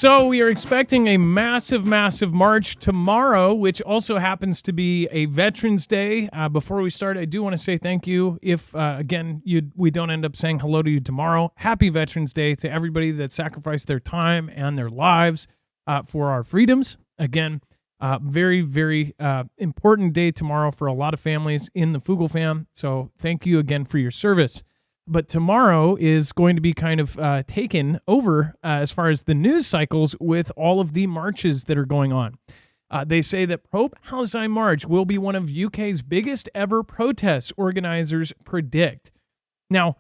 So we are expecting a massive, massive march tomorrow, which also happens to be a Veterans Day. Before we start, I do want to say thank you. If, again, we don't end up saying hello to you tomorrow, happy Veterans Day to everybody that sacrificed their time and their lives for our freedoms. Again, very, very important day tomorrow for a lot of families in the Foogle fam. So thank you again for your service. But tomorrow is going to be kind of taken over as far as the news cycles with all of the marches that are going on. They say that pro-Palestine March will be one of UK's biggest ever protests, organizers predict. Now,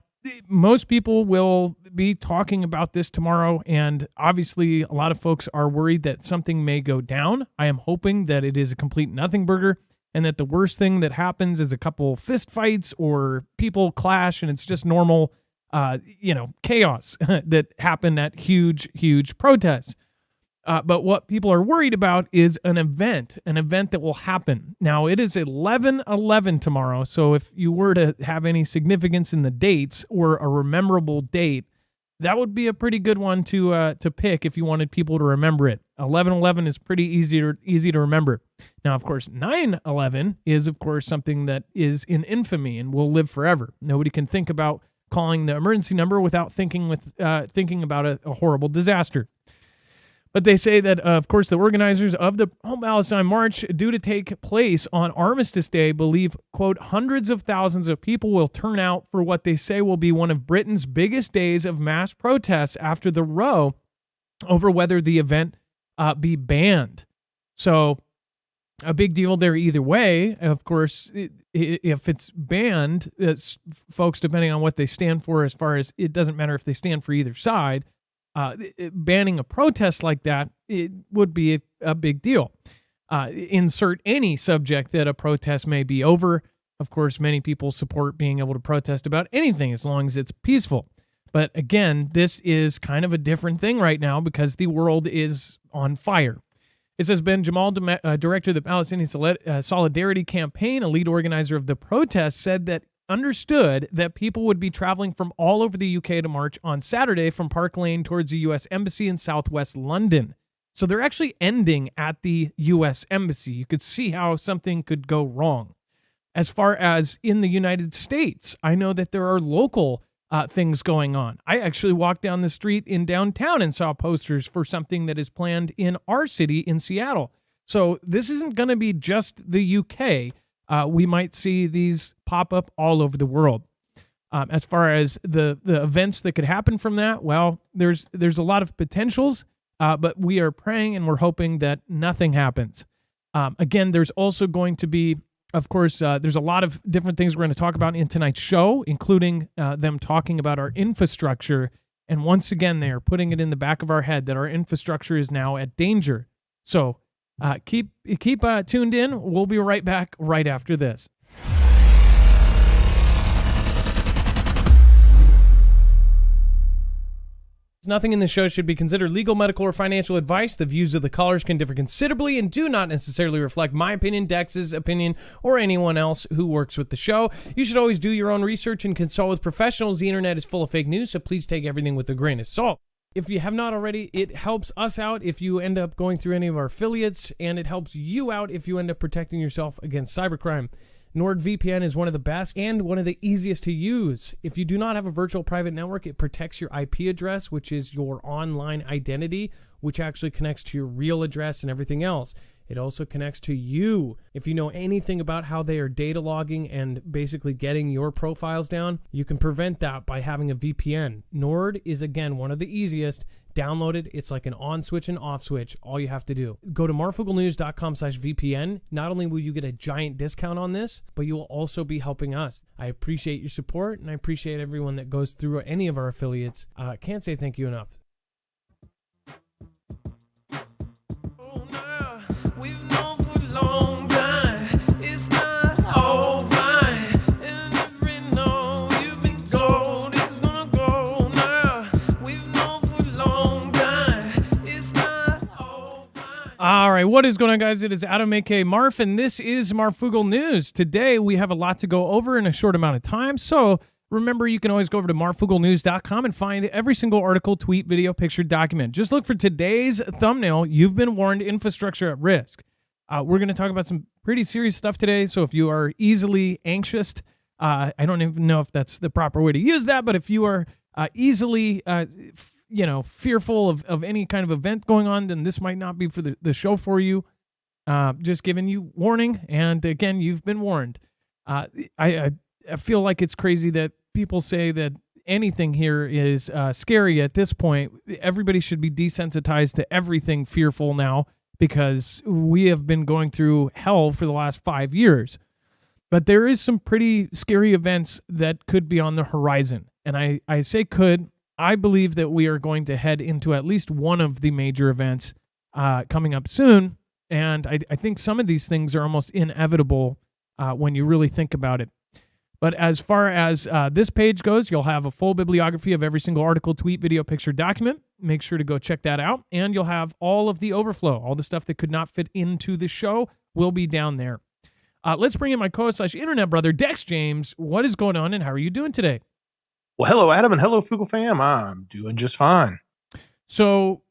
most people will be talking about this tomorrow, and obviously a lot of folks are worried that something may go down. I am hoping that it is a complete nothing burger, and that the worst thing that happens is a couple fist fights or people clash, and it's just normal, chaos that happen at huge, huge protests. But what people are worried about is an event that will happen. Now, it is 11/11 tomorrow, so if you were to have any significance in the dates or a rememberable date, that would be a pretty good one to pick if you wanted people to remember it. 11/11 is pretty easy to remember. Now, of course, 9/11 is, of course, something that is in infamy and will live forever. Nobody can think about calling the emergency number without thinking about a horrible disaster. But they say that, of course, the organizers of the Palestine March, due to take place on Armistice Day, believe, quote, hundreds of thousands of people will turn out for what they say will be one of Britain's biggest days of mass protests after the row over whether the event be banned. So a big deal there either way. Of course, if it's banned, folks, depending on what they stand for, as far as it doesn't matter if they stand for either side, banning a protest like that, it would be a big deal. Insert any subject that a protest may be over. Of course, many people support being able to protest about anything as long as it's peaceful. But again, this is kind of a different thing right now because the world is on fire. It says Ben Jamal, director of the Palestinian Solidarity Campaign, a lead organizer of the protest, said that understood that people would be traveling from all over the UK to march on Saturday from Park Lane towards the U.S. Embassy in southwest London. So they're actually ending at the U.S. Embassy. You could see how something could go wrong. As far as in the United States, I know that there are local things going on. I actually walked down the street in downtown and saw posters for something that is planned in our city in Seattle. So this isn't going to be just the UK. We might see these pop up all over the world. As far as the events that could happen from that, well, there's a lot of potentials, but we are praying and we're hoping that nothing happens. Again, there's also going to be, of course, there's a lot of different things we're going to talk about in tonight's show, including them talking about our infrastructure. And once again, they are putting it in the back of our head that our infrastructure is now at danger. So keep tuned in. We'll be right back right after this. Nothing in this show should be considered legal, medical, or financial advice. The views of the callers can differ considerably and do not necessarily reflect my opinion, Dex's opinion, or anyone else who works with the show. You should always do your own research and consult with professionals. The internet is full of fake news, so please take everything with a grain of salt. If you have not already, it helps us out if you end up going through any of our affiliates, and it helps you out if you end up protecting yourself against cybercrime. NordVPN is one of the best and one of the easiest to use. If you do not have a virtual private network, it protects your IP address, which is your online identity, which actually connects to your real address and everything else. It also connects to you. If you know anything about how they are data logging and basically getting your profiles down, you can prevent that by having a VPN. Nord is, again, one of the easiest. Download it. It's like an on switch and off switch. All you have to do. Go to marfooglenews.com/VPN. Not only will you get a giant discount on this, but you will also be helping us. I appreciate your support, and I appreciate everyone that goes through any of our affiliates. Can't say thank you enough. All right, what is going on, guys? It is Adam, aka Marf, and this is Marfoogle News. Today, we have a lot to go over in a short amount of time, so Remember, you can always go over to marfooglenews.com and find every single article, tweet, video, picture, document. Just look for today's thumbnail. You've been warned, infrastructure at risk. We're going to talk about some pretty serious stuff today. So if you are easily anxious, I don't even know if that's the proper way to use that, but if you are easily, fearful of any kind of event going on, then this might not be for the show for you. Just giving you warning. And again, you've been warned. I feel like it's crazy that people say that anything here is scary at this point. Everybody should be desensitized to everything fearful now because we have been going through hell for the last 5 years. But there is some pretty scary events that could be on the horizon. And I say could. I believe that we are going to head into at least one of the major events coming up soon. And I think some of these things are almost inevitable when you really think about it. But as far as this page goes, you'll have a full bibliography of every single article, tweet, video, picture, document. Make sure to go check that out. And you'll have all of the overflow. All the stuff that could not fit into the show will be down there. Let's bring in my co-host/internet brother, Dex James. What is going on and how are you doing today? Well, hello, Adam, and hello, Fugel fam. I'm doing just fine. So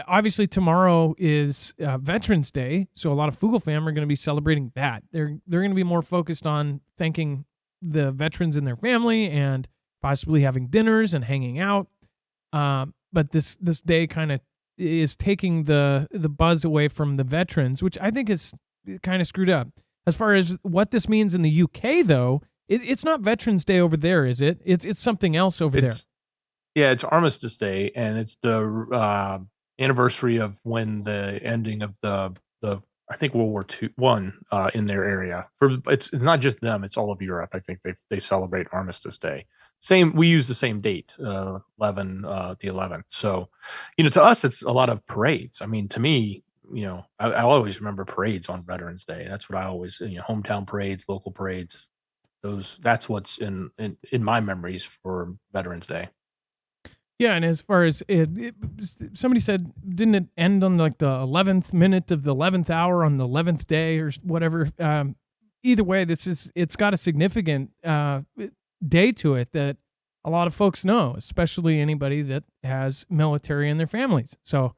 obviously tomorrow is Veterans Day, so a lot of Fugel fam are going to be celebrating that. They're going to be more focused on thanking the veterans and their family and possibly having dinners and hanging out. But this day kind of is taking the buzz away from the veterans, which I think is kind of screwed up. As far as what this means in the UK, though, it's not Veterans Day over there, is it? It's something else over there. Yeah, it's Armistice Day, and it's the anniversary of when the ending of the I think World War I in their area. It's not just them; it's all of Europe. I think they celebrate Armistice Day. We use the same date, the 11th. So, to us, it's a lot of parades. I mean, to me, I always remember parades on Veterans Day. That's what I always, hometown parades, local parades. That's what's in my memories for Veterans Day. Yeah, and as far as somebody said, didn't it end on like the 11th minute of the 11th hour on the 11th day or whatever? Either way, it's got a significant day to it that a lot of folks know, especially anybody that has military in their families. So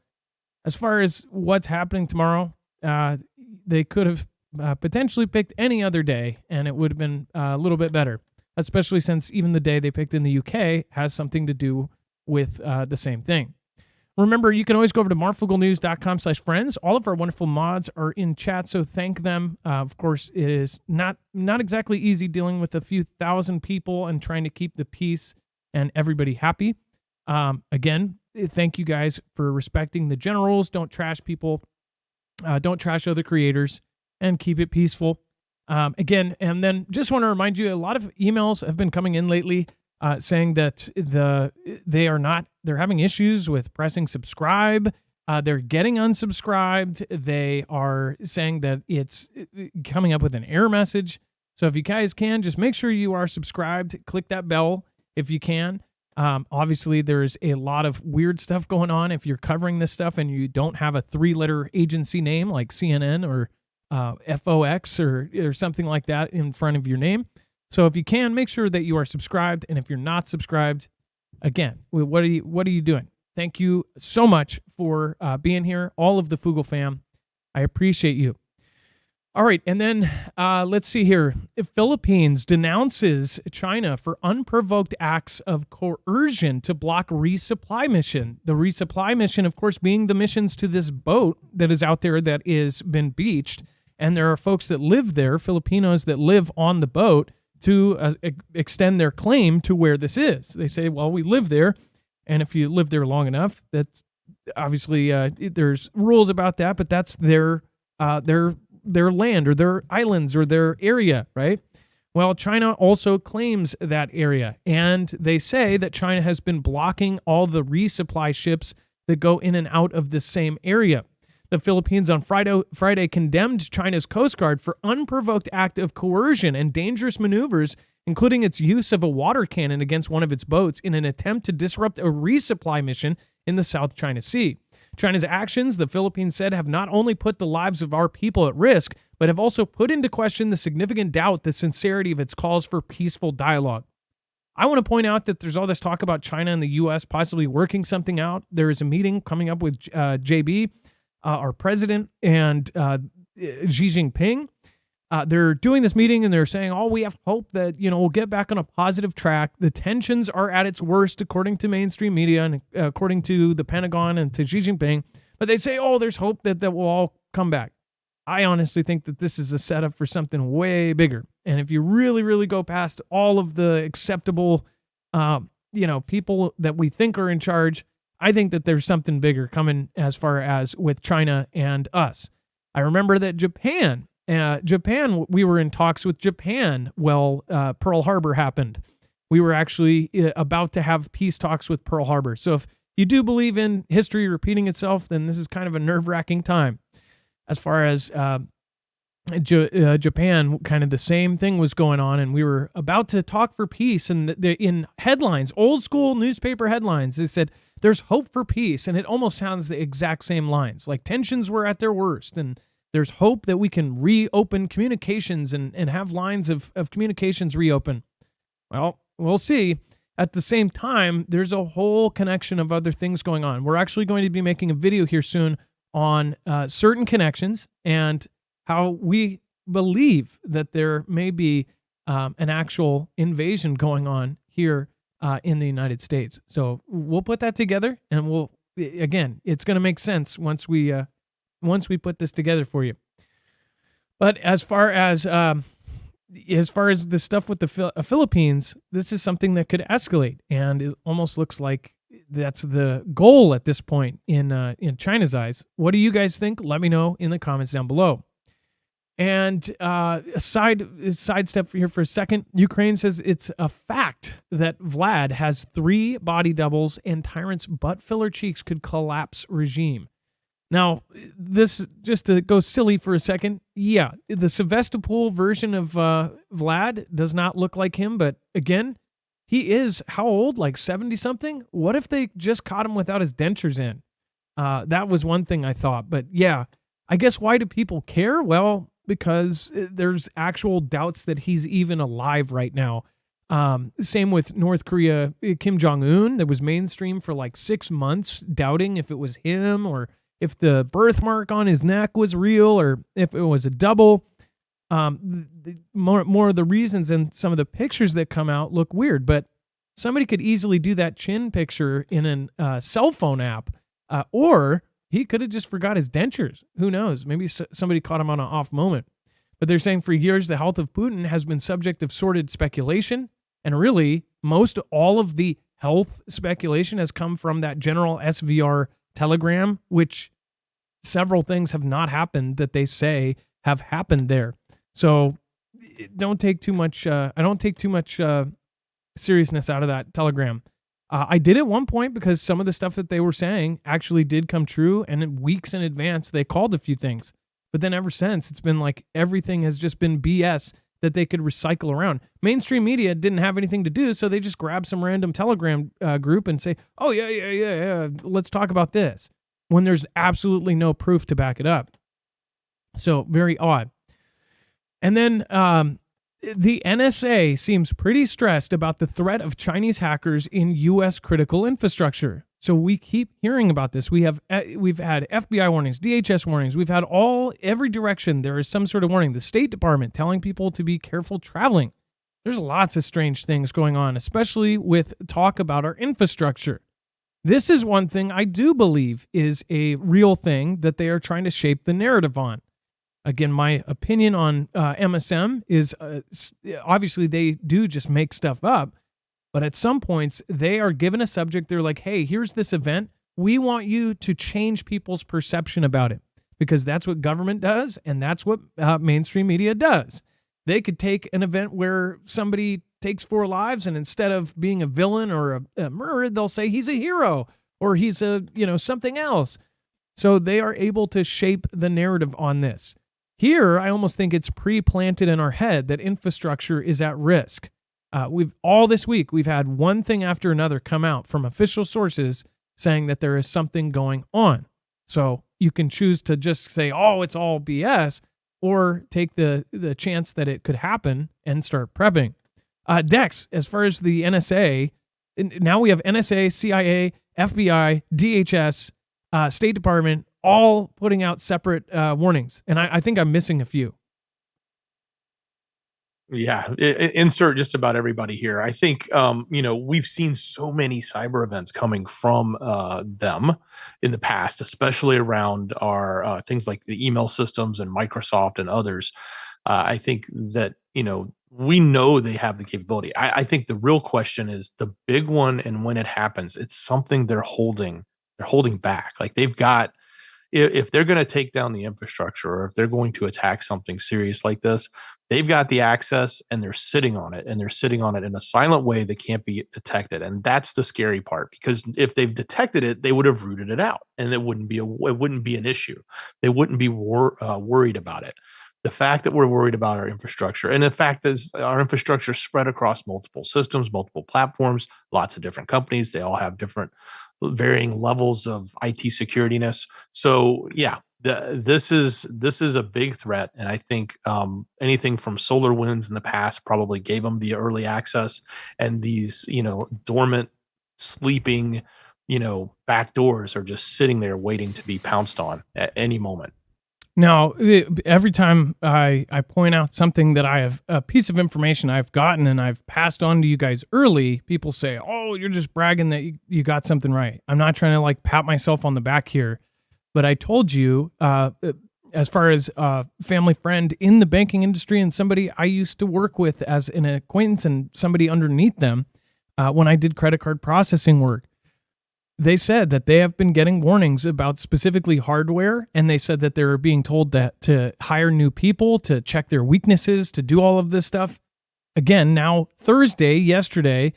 as far as what's happening tomorrow, they could have potentially picked any other day, and it would have been a little bit better, especially since even the day they picked in the UK has something to do with the same thing. Remember, you can always go over to marfooglenews.com/friends. All of our wonderful mods are in chat, so thank them. Of course, it is not exactly easy dealing with a few thousand people and trying to keep the peace and everybody happy. Again, thank you guys for respecting the general rules. Don't trash people. Don't trash other creators, and keep it peaceful. Again, and then just want to remind you, a lot of emails have been coming in lately saying that they're having issues with pressing subscribe. They're getting unsubscribed. They are saying that it's coming up with an error message. So if you guys can, just make sure you are subscribed. Click that bell if you can. Obviously, there's a lot of weird stuff going on. If you're covering this stuff and you don't have a 3-letter agency name like CNN or FOX or something like that in front of your name. So if you can, make sure that you are subscribed. And if you're not subscribed, again, what are you doing? Thank you so much for being here, all of the Fugel fam. I appreciate you. All right, and then let's see here. Philippines denounces China for unprovoked acts of coercion to block resupply mission. The resupply mission, of course, being the missions to this boat that is out there that is been beached. And there are folks that live there, Filipinos that live on the boat, to extend their claim to where this is. They say, well, we live there, and if you live there long enough, that's obviously there's rules about that, but that's their land or their islands or their area, right? Well, China also claims that area, and they say that China has been blocking all the resupply ships that go in and out of the same area. The Philippines on Friday condemned China's Coast Guard for unprovoked act of coercion and dangerous maneuvers, including its use of a water cannon against one of its boats in an attempt to disrupt a resupply mission in the South China Sea. China's actions, the Philippines said, have not only put the lives of our people at risk, but have also put into question the significant doubt the sincerity of its calls for peaceful dialogue. I want to point out that there's all this talk about China and the U.S. possibly working something out. There is a meeting coming up with JB, our president, and Xi Jinping. They're doing this meeting and they're saying, oh, we have hope that, we'll get back on a positive track. The tensions are at its worst, according to mainstream media and according to the Pentagon and to Xi Jinping. But they say, oh, there's hope that we'll all come back. I honestly think that this is a setup for something way bigger. And if you really, really go past all of the acceptable, people that we think are in charge, I think that there's something bigger coming as far as with China and us. I remember that Japan, we were in talks with Japan. Well, Pearl Harbor happened. We were actually about to have peace talks with Pearl Harbor. So if you do believe in history repeating itself, then this is kind of a nerve-wracking time. As far as Japan, kind of the same thing was going on, and we were about to talk for peace. And in headlines, old school newspaper headlines, it said, there's hope for peace. And it almost sounds the exact same lines. Like tensions were at their worst, and there's hope that we can reopen communications and have lines of communications reopen. Well, we'll see. At the same time, there's a whole connection of other things going on. We're actually going to be making a video here soon on certain connections and how we believe that there may be an actual invasion going on here in the United States. So we'll put that together, and it's going to make sense once we put this together for you. But as far as the stuff with the Philippines, this is something that could escalate, and it almost looks like that's the goal at this point in China's eyes. What do you guys think? Let me know in the comments down below. And a sidestep here for a second. Ukraine says it's a fact that Vlad has 3 body doubles and Tyrant's butt filler cheeks could collapse regime. Now, this, just to go silly for a second, yeah, the Sevastopol version of Vlad does not look like him, but again, he is, how old? Like 70-something? What if they just caught him without his dentures in? That was one thing I thought. But yeah, I guess why do people care? Well, because there's actual doubts that he's even alive right now. Same with North Korea, Kim Jong-un. That was mainstream for like 6 months, doubting if it was him or if the birthmark on his neck was real or if it was a double. More of the reasons and some of the pictures that come out look weird, but somebody could easily do that chin picture in a cell phone app, or he could have just forgot his dentures. Who knows? Maybe somebody caught him on an off moment. But they're saying for years the health of Putin has been subject of sordid speculation, and really most all of the health speculation has come from that general SVR telegram, which several things have not happened that they say have happened there. So don't take too much. I don't take too much seriousness out of that telegram. I did at one point because some of the stuff that they were saying actually did come true, and in weeks in advance they called a few things. But then ever since, it's been like everything has just been BS that they could recycle around. Mainstream media didn't have anything to do, so they just grab some random telegram group and say, "Oh yeah, let's talk about this," when there's absolutely no proof to back it up. So very odd. And then the NSA seems pretty stressed about the threat of Chinese hackers in U.S. critical infrastructure. So we keep hearing about this. We've had FBI warnings, DHS warnings. We've had every direction there is some sort of warning. The State Department telling people to be careful traveling. There's lots of strange things going on, especially with talk about our infrastructure. This is one thing I do believe is a real thing that they are trying to shape the narrative on. Again, my opinion on MSM is obviously they do just make stuff up, but at some points they are given a subject. They're like, hey, here's this event. We want you to change people's perception about it, because that's what government does, and that's what mainstream media does. They could take an event where somebody takes 4 lives, and instead of being a villain or a murderer, they'll say he's a hero or he's something else. So they are able to shape the narrative on this. Here, I almost think it's pre-planted in our head that infrastructure is at risk. This week, we've had one thing after another come out from official sources saying that there is something going on. So you can choose to just say, oh, it's all BS, or take the chance that it could happen and start prepping. Dex, as far as the NSA, now we have NSA, CIA, FBI, DHS, State Department, all putting out separate warnings. And I think I'm missing a few. Yeah, insert just about everybody here. I think we've seen so many cyber events coming from them in the past, especially around our things like the email systems and Microsoft and others. I think that we know they have the capability. I think the real question is the big one, and when it happens, it's something they're holding back. Like they've got, if they're going to take down the infrastructure, or if they're going to attack something serious like this, they've got the access and they're sitting on it, and they're sitting on it in a silent way that can't be detected. And that's the scary part, because if they've detected it, they would have rooted it out, and it wouldn't be an issue. They wouldn't be worried about it. The fact that we're worried about our infrastructure, and the fact is our infrastructure spread across multiple systems, multiple platforms, lots of different companies, they all have different varying levels of IT securityness. So yeah, this is a big threat, and I think anything from SolarWinds in the past probably gave them the early access, and these dormant, sleeping back doors are just sitting there waiting to be pounced on at any moment. Now, every time I point out something that I have, a piece of information I've gotten and I've passed on to you guys early, people say, oh, you're just bragging that you got something right. I'm not trying to like pat myself on the back here, but I told you, as far as a family friend in the banking industry and somebody I used to work with as an acquaintance and somebody underneath them when I did credit card processing work, they said that they have been getting warnings about specifically hardware, and they said that they're being told that to hire new people, to check their weaknesses, to do all of this stuff. Again, now yesterday,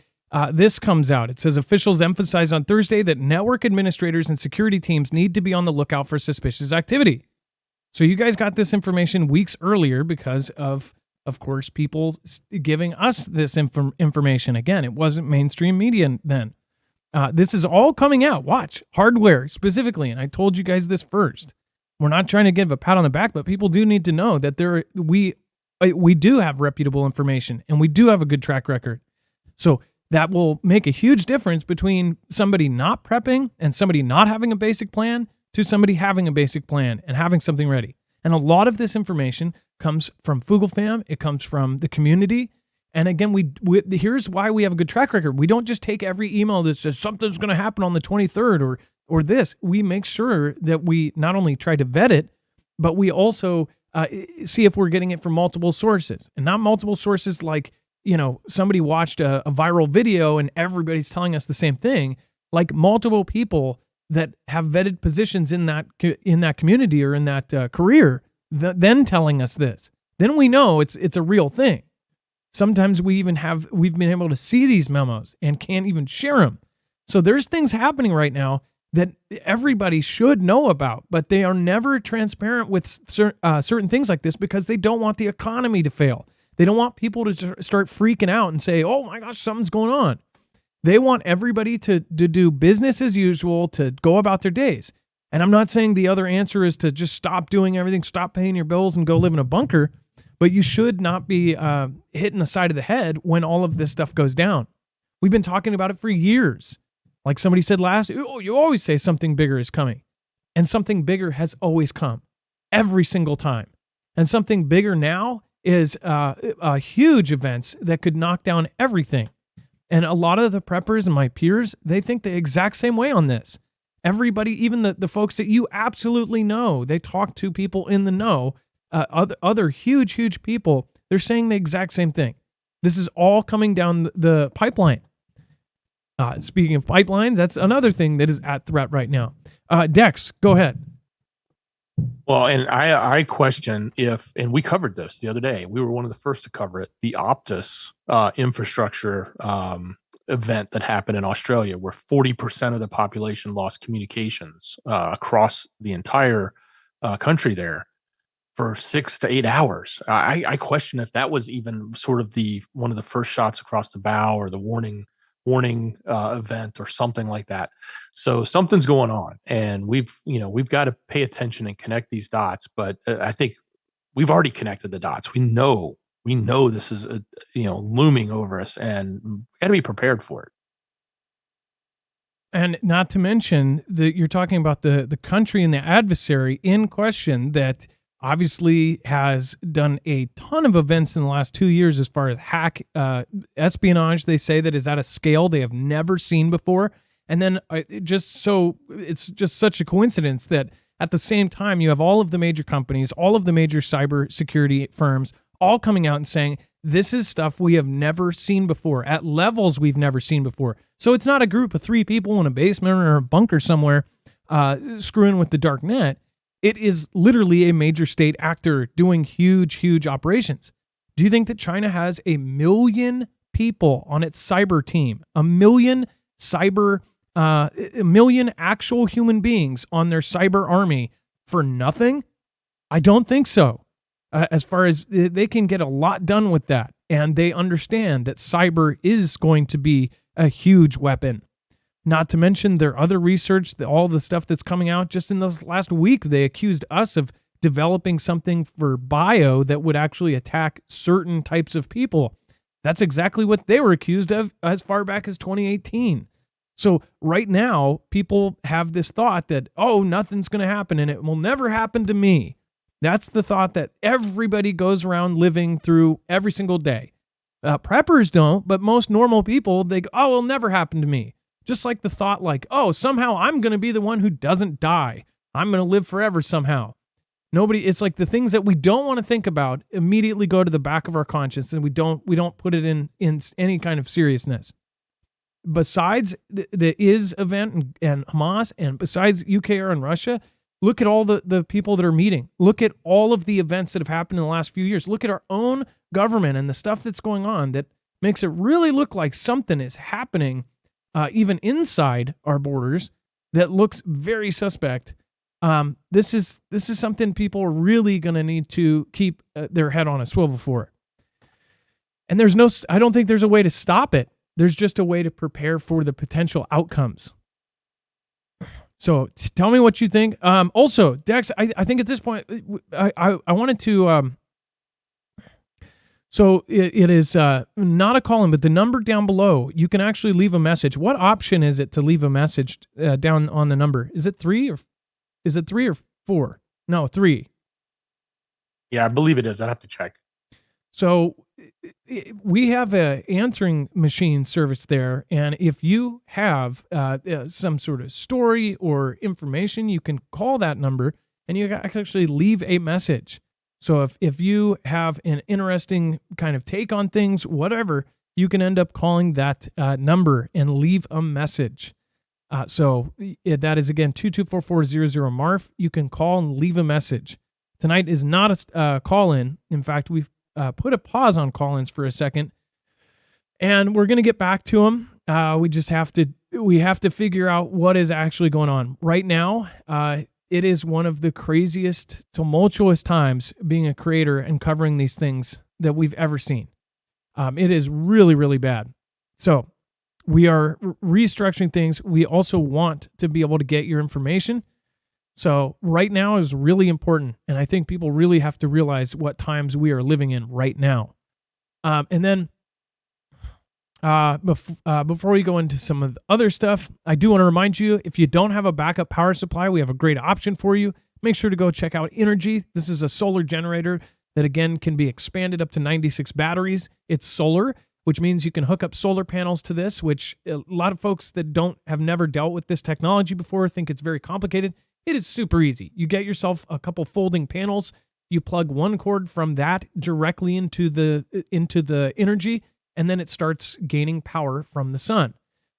this comes out. It says officials emphasized on Thursday that network administrators and security teams need to be on the lookout for suspicious activity. So you guys got this information weeks earlier because of course, people giving us this information. Again, it wasn't mainstream media then. This is all coming out. Watch, hardware specifically, and I told you guys this first. We're not trying to give a pat on the back, but people do need to know that we do have reputable information, and we do have a good track record. So that will make a huge difference between somebody not prepping and somebody not having a basic plan to somebody having a basic plan and having something ready. And a lot of this information comes from Foogle Fam. It comes from the community. And again, here's why we have a good track record. We don't just take every email that says something's going to happen on the 23rd or this. We make sure that we not only try to vet it, but we also see if we're getting it from multiple sources. And not multiple sources like, somebody watched a viral video and everybody's telling us the same thing. Like multiple people that have vetted positions in that community or in that career, then telling us this. Then we know it's a real thing. Sometimes we've been able to see these memos and can't even share them. So there's things happening right now that everybody should know about, but they are never transparent with certain things like this because they don't want the economy to fail. They don't want people to start freaking out and say, oh my gosh, something's going on. They want everybody to do business as usual, to go about their days. And I'm not saying the other answer is to just stop doing everything, stop paying your bills and go live in a bunker. But you should not be hitting the side of the head when all of this stuff goes down. We've been talking about it for years. Like somebody said you always say something bigger is coming. And something bigger has always come, every single time. And something bigger now is huge events that could knock down everything. And a lot of the preppers and my peers, they think the exact same way on this. Everybody, even the folks that you absolutely know, they talk to people in the know, other huge people, they're saying the exact same thing. This is all coming down the pipeline. Speaking of pipelines, that's another thing that is at threat right now. Dex, go ahead. Well, and I question if, and we covered this the other day, we were one of the first to cover it, the Optus infrastructure event that happened in Australia, where 40% of the population lost communications across the entire country for 6 to 8 hours. I question if that was even sort of one of the first shots across the bow or the warning event or something like that. So something's going on, and we've got to pay attention and connect these dots. But I think we've already connected the dots. We know We know this is looming over us, and we got to be prepared for it. And not to mention that you're talking about the country and the adversary in question that obviously has done a ton of events in the last 2 years as far as espionage. They say that is at a scale they have never seen before. And then it's just such a coincidence that at the same time you have all of the major companies, all of the major cybersecurity firms all coming out and saying, this is stuff we have never seen before at levels we've never seen before. So it's not a group of 3 people in a basement or a bunker somewhere screwing with the dark net. It is literally a major state actor doing huge, huge operations. Do you think that China has 1 million people on its cyber team? 1 million actual human beings on their cyber army for nothing? I don't think so. As far as they can get a lot done with that. And they understand that cyber is going to be a huge weapon. Not to mention their other research, all the stuff that's coming out. Just in this last week, they accused us of developing something for bio that would actually attack certain types of people. That's exactly what they were accused of as far back as 2018. So right now, people have this thought that, oh, nothing's going to happen and it will never happen to me. That's the thought that everybody goes around living through every single day. Preppers don't, but most normal people, they go, oh, it'll never happen to me. Just like the thought like, oh, somehow I'm going to be the one who doesn't die. I'm going to live forever somehow. It's like the things that we don't want to think about immediately go to the back of our conscience, and we don't put it in any kind of seriousness. Besides the IS event and Hamas, and besides UKR and Russia, look at all the people that are meeting. Look at all of the events that have happened in the last few years. Look at our own government and the stuff that's going on that makes it really look like something is happening even inside our borders that looks very suspect. This is something people are really going to need to keep their head on a swivel for. And I don't think there's a way to stop it. There's just a way to prepare for the potential outcomes. So tell me what you think. Also, Dex, I think at this point, I wanted to, so it is not a call-in, but the number down below, you can actually leave a message. What option is it to leave a message down on the number? Is it 3 or 4? No, 3. Yeah, I believe it is. I'd have to check. So we have a answering machine service there, and if you have some sort of story or information, you can call that number and you can actually leave a message. So if you have an interesting kind of take on things, whatever, you can end up calling that number and leave a message. So that is, again, 224-400-MARF. You can call and leave a message. Tonight is not a call-in. In fact, we've put a pause on call-ins for a second, and we're going to get back to them. We have to figure out what is actually going on right now. It is one of the craziest, tumultuous times being a creator and covering these things that we've ever seen. It is really, really bad. So we are restructuring things. We also want to be able to get your information. So right now is really important, and I think people really have to realize what times we are living in right now. And then before we go into some of the other stuff, I do want to remind you, if you don't have a backup power supply, we have a great option for you. Make sure to go check out Energy. This is a solar generator that, again, can be expanded up to 96 batteries. It's solar, which means you can hook up solar panels to this, which a lot of folks that have never dealt with this technology before think it's very complicated. It is super easy. You get yourself a couple folding panels. You plug one cord from that directly into the Energy, and then it starts gaining power from the sun.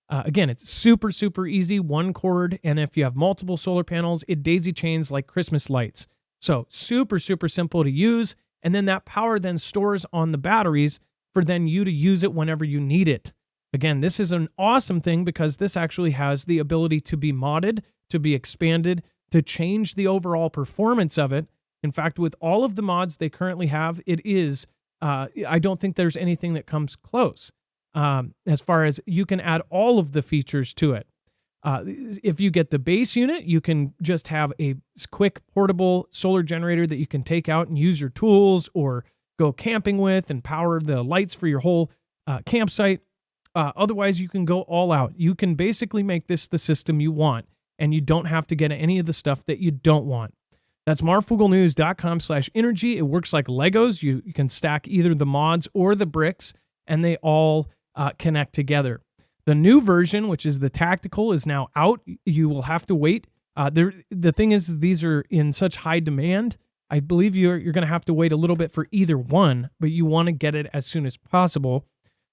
Again, it's super, super easy. One cord, and if you have multiple solar panels, it daisy chains like Christmas lights. So super, super simple to use, and then that power then stores on the batteries for then you to use it whenever you need it. Again, this is an awesome thing because this actually has the ability to be modded, to be expanded, to change the overall performance of it. In fact, with all of the mods they currently have, it is, I don't think there's anything that comes close as far as you can add all of the features to it. If you get the base unit, you can just have a quick portable solar generator that you can take out and use your tools or go camping with and power the lights for your whole campsite. Otherwise, you can go all out. You can basically make this the system you want, and you don't have to get any of the stuff that you don't want. That's marfooglenews.com/energy. It works like Legos. You can stack either the mods or the bricks, and they all connect together. The new version, which is the tactical, is now out. You will have to wait. The thing is, these are in such high demand. I believe you're going to have to wait a little bit for either one, but you want to get it as soon as possible.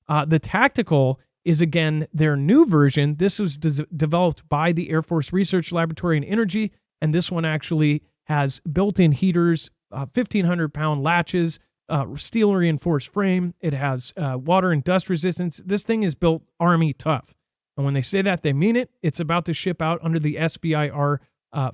The tactical is, again, their new version. This was developed by the Air Force Research Laboratory in Energy, and this one actually has built-in heaters, 1,500-pound latches, steel reinforced frame. It has water and dust resistance. This thing is built Army tough. And when they say that, they mean it. It's about to ship out under the SBIR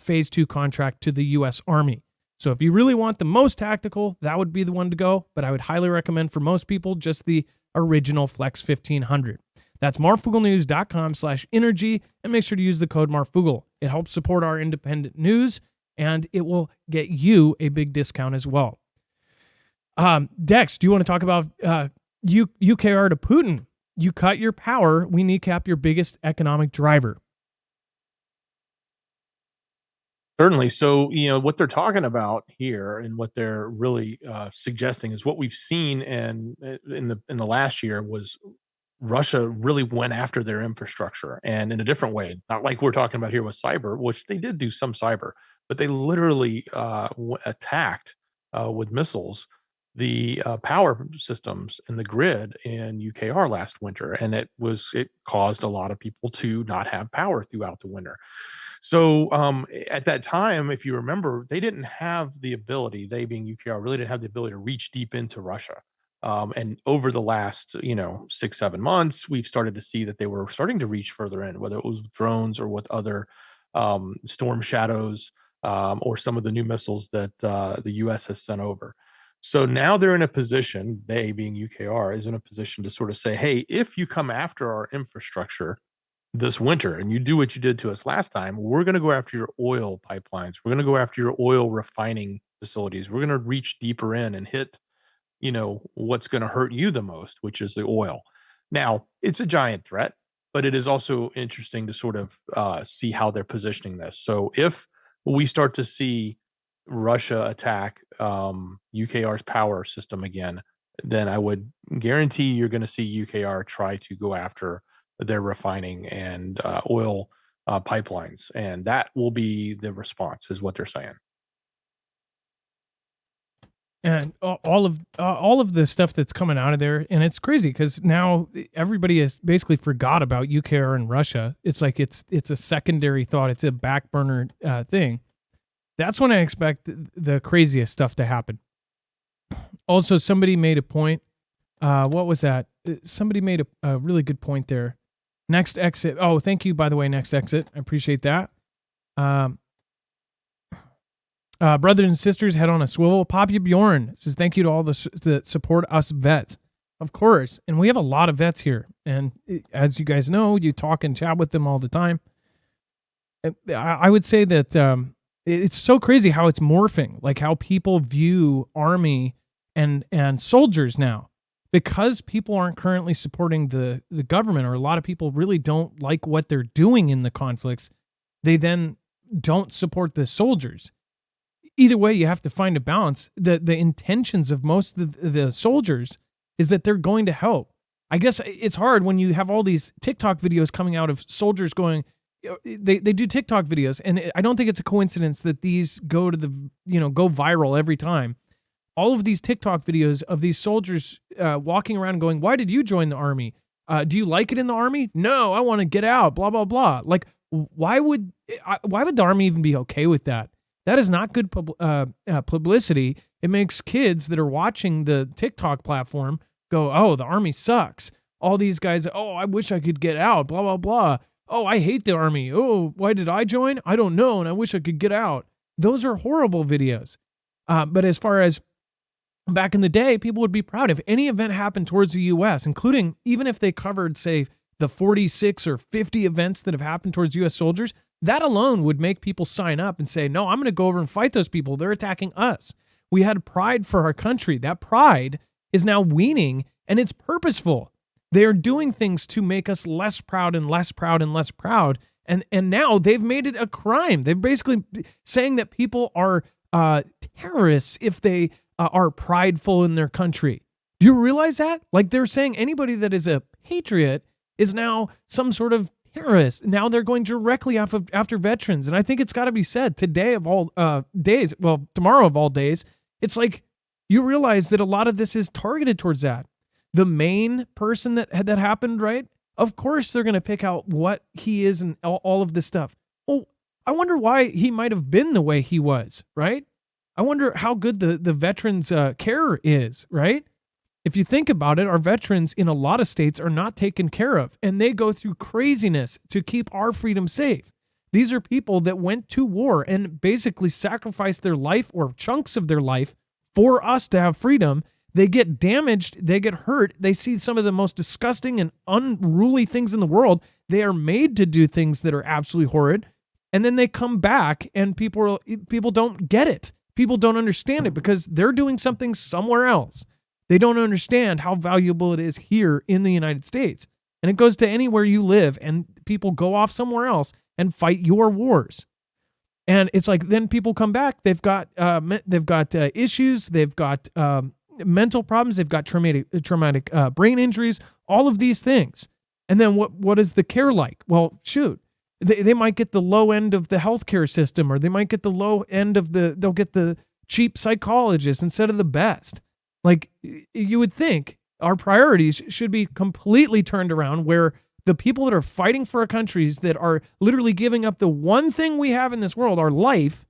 Phase 2 contract to the U.S. Army. So if you really want the most tactical, that would be the one to go. But I would highly recommend for most people just the original Flex 1500. That's marfooglenews.com/energy, and make sure to use the code Marfoogle. It helps support our independent news, and it will get you a big discount as well. Dex, do you want to talk about UKR to Putin? You cut your power, we kneecap your biggest economic driver. Certainly. So, what they're talking about here and what they're really suggesting is what we've seen in the last year was Russia really went after their infrastructure, and in a different way, not like we're talking about here with cyber, which they did do some cyber, but they literally attacked with missiles the power systems and the grid in UKR last winter, and it caused a lot of people to not have power throughout the winter. So at that time, if you remember, they didn't have the ability, they being UKR, really didn't have the ability to reach deep into Russia. And over the last, 6-7 months, we've started to see that they were starting to reach further in, whether it was with drones or with other storm shadows or some of the new missiles that the U.S. has sent over. So now they're in a position, they being UKR, is in a position to sort of say, hey, if you come after our infrastructure this winter and you do what you did to us last time, we're going to go after your oil pipelines. We're going to go after your oil refining facilities. We're going to reach deeper in and hit, what's going to hurt you the most, which is the oil. Now, it's a giant threat, but it is also interesting to sort of see how they're positioning this. So if we start to see Russia attack UKR's power system again, then I would guarantee you're going to see UKR try to go after their refining and oil pipelines, and that will be the response, is what they're saying. And all of the stuff that's coming out of there, and it's crazy because now everybody has basically forgot about UKR and Russia. It's like it's a secondary thought. It's a back burner thing. That's when I expect the craziest stuff to happen. Also, somebody made a point. What was that? Somebody made a really good point there. Next exit. Oh, thank you, by the way, Next Exit. I appreciate that. Brothers and sisters, head on a swivel. Poppy Bjorn says, thank you to all that support us vets. Of course. And we have a lot of vets here. And as you guys know, you talk and chat with them all the time. I would say that it's so crazy how it's morphing, like how people view Army and soldiers now. Because people aren't currently supporting the government, or a lot of people really don't like what they're doing in the conflicts, they then don't support the soldiers. Either way, you have to find a balance. The intentions of most of the soldiers is that they're going to help. I guess it's hard when you have all these TikTok videos coming out of soldiers going, they do TikTok videos, and I don't think it's a coincidence that these go to go viral every time. All of these TikTok videos of these soldiers walking around going, why did you join the Army? Do you like it in the Army? No, I want to get out, blah, blah, blah. Like, why would the Army even be okay with that? That is not good publicity. It makes kids that are watching the TikTok platform go, oh, the Army sucks. All these guys, oh, I wish I could get out, blah, blah, blah. Oh, I hate the Army. Oh, why did I join? I don't know, and I wish I could get out. Those are horrible videos. But as far as back in the day, people would be proud if any event happened towards the U.S., including even if they covered, say, the 46 or 50 events that have happened towards U.S. soldiers, that alone would make people sign up and say, no, I'm going to go over and fight those people. They're attacking us. We had pride for our country. That pride is now weaning, and it's purposeful. They are doing things to make us less proud and less proud and less proud. And now they've made it a crime. They're basically saying that people are terrorists if they are prideful in their country. Do you realize that? Like, they're saying anybody that is a patriot is now some sort of terrorist. Now they're going directly after veterans. And I think it's got to be said, today of all days, well, tomorrow of all days, it's like you realize that a lot of this is targeted towards that. The main person that happened, right? Of course they're going to pick out what he is and all of this stuff. Well, I wonder why he might have been the way he was, right? I wonder how good the veterans' care is, right? If you think about it, our veterans in a lot of states are not taken care of, and they go through craziness to keep our freedom safe. These are people that went to war and basically sacrificed their life or chunks of their life for us to have freedom. They get damaged, they get hurt, they see some of the most disgusting and unruly things in the world. They are made to do things that are absolutely horrid, and then they come back and people don't get it. People don't understand it because they're doing something somewhere else. They don't understand how valuable it is here in the United States. And it goes to anywhere you live, and people go off somewhere else and fight your wars. And it's like, then people come back, they've got issues, they've got mental problems, they've got traumatic brain injuries, all of these things. And then what is the care like? Well, shoot, they might get the low end of the healthcare system, or they might get the low end of they'll get the cheap psychologist instead of the best. Like, you would think our priorities should be completely turned around, where the people that are fighting for our countries, that are literally giving up the one thing we have in this world, our life,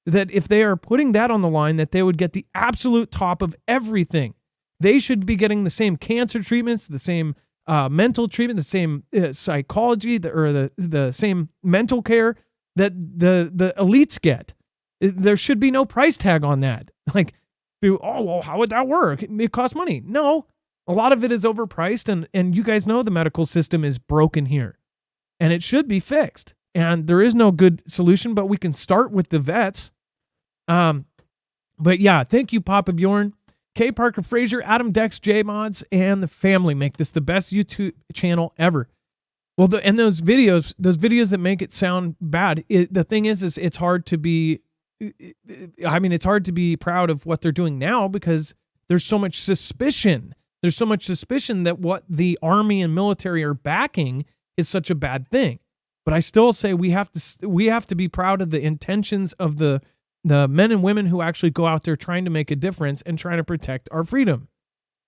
that if they are putting that on the line, that they would get the absolute top of everything. They should be getting the same cancer treatments, the same mental treatment, the same psychology, the same mental care that the elites get. There should be no price tag on that. Like, oh, well, how would that work? It costs money. No, a lot of it is overpriced, and you guys know the medical system is broken here, and it should be fixed. And there is no good solution, but we can start with the vets. But yeah, thank you, Papa Bjorn, K. Parker Frazier, Adam Dex, J Mods, and the family make this the best YouTube channel ever. Well, and those videos that make it sound bad, the thing is it's hard to be, it's hard to be proud of what they're doing now, because there's so much suspicion. There's so much suspicion that what the army and military are backing is such a bad thing. But I still say we have to be proud of the intentions of the men and women who actually go out there trying to make a difference and trying to protect our freedom.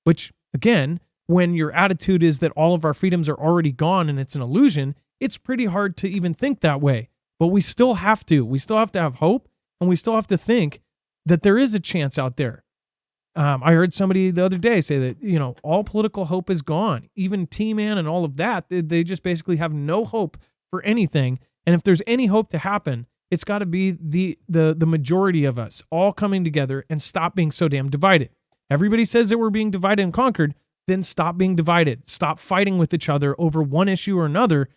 Which, again, when your attitude is that all of our freedoms are already gone and it's an illusion, it's pretty hard to even think that way. But we still have to. We still have to have hope, and we still have to think that there is a chance out there. I heard somebody the other day say that, all political hope is gone. Even T-Man and all of that, they just basically have no hope for anything. And if there's any hope to happen, it's got to be the majority of us all coming together and stop being so damn divided. Everybody says that we're being divided and conquered. Then stop being divided. Stop fighting with each other over one issue or another.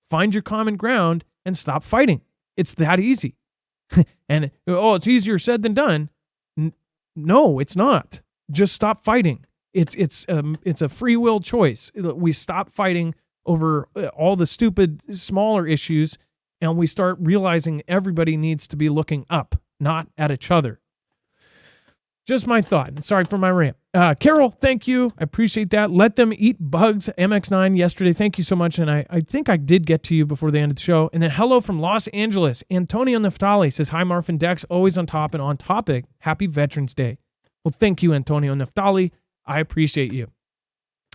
Find your common ground and stop fighting. It's that easy. And, it's easier said than done. No, it's not. Just stop fighting. It's a free will choice. We stop fighting over all the stupid smaller issues, and we start realizing everybody needs to be looking up, not at each other. Just my thought. Sorry for my rant. Carol, thank you. I appreciate that. Let them eat bugs. MX9 yesterday. Thank you so much. And I think I did get to you before the end of the show. And then hello from Los Angeles. Antonio Naftali says, hi, Marf and Dex. Always on top and on topic. Happy Veterans Day. Well, thank you, Antonio Naftali. I appreciate you.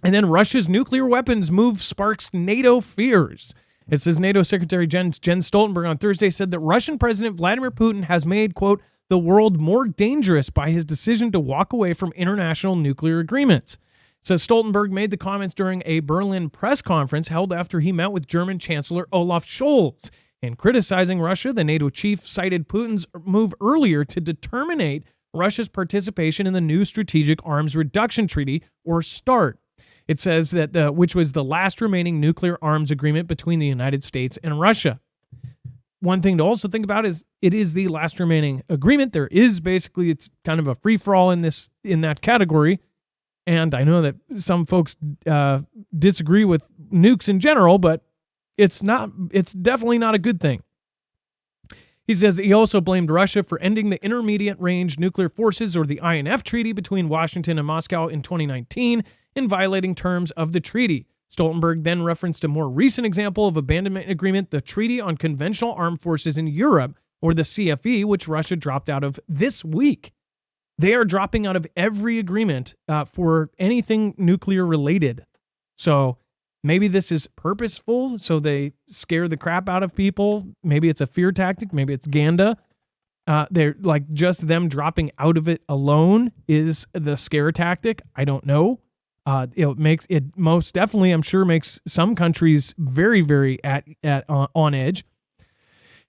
And then Russia's nuclear weapons move sparks NATO fears. It says NATO Secretary Jens Stoltenberg on Thursday said that Russian President Vladimir Putin has made, quote, the world more dangerous by his decision to walk away from international nuclear agreements. So Stoltenberg made the comments during a Berlin press conference held after he met with German Chancellor Olaf Scholz. In criticizing Russia, the NATO chief cited Putin's move earlier to terminate Russia's participation in the new Strategic Arms Reduction Treaty, or START. It says that which was the last remaining nuclear arms agreement between the United States and Russia. one thing to also think about is it is the last remaining agreement. There is basically, it's kind of a free-for-all in that category. And I know that some folks disagree with nukes in general, but it's definitely not a good thing. He says he also blamed Russia for ending the Intermediate Range Nuclear Forces, or the INF treaty, between Washington and Moscow in 2019 in violating terms of the treaty. Stoltenberg then referenced a more recent example of abandonment agreement, the Treaty on Conventional Armed Forces in Europe, or the CFE, which Russia dropped out of this week. They are dropping out of every agreement for anything nuclear related. So maybe this is purposeful, so they scare the crap out of people. Maybe it's a fear tactic. Maybe it's Ganda. They're like, just them dropping out of it alone is the scare tactic. I don't know. It most definitely, I'm sure, makes some countries very, very on edge.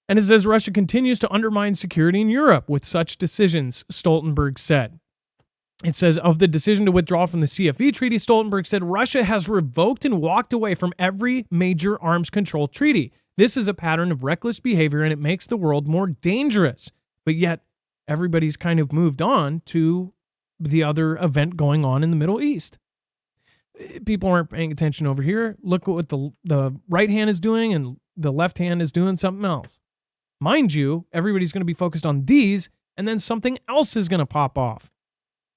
And it says Russia continues to undermine security in Europe with such decisions, Stoltenberg said. It says, of the decision to withdraw from the CFE treaty, Stoltenberg said, Russia has revoked and walked away from every major arms control treaty. This is a pattern of reckless behavior, and it makes the world more dangerous. But yet, everybody's kind of moved on to the other event going on in the Middle East. People aren't paying attention over here. Look at what the right hand is doing, and the left hand is doing something else. Mind you, everybody's going to be focused on these, and then something else is going to pop off.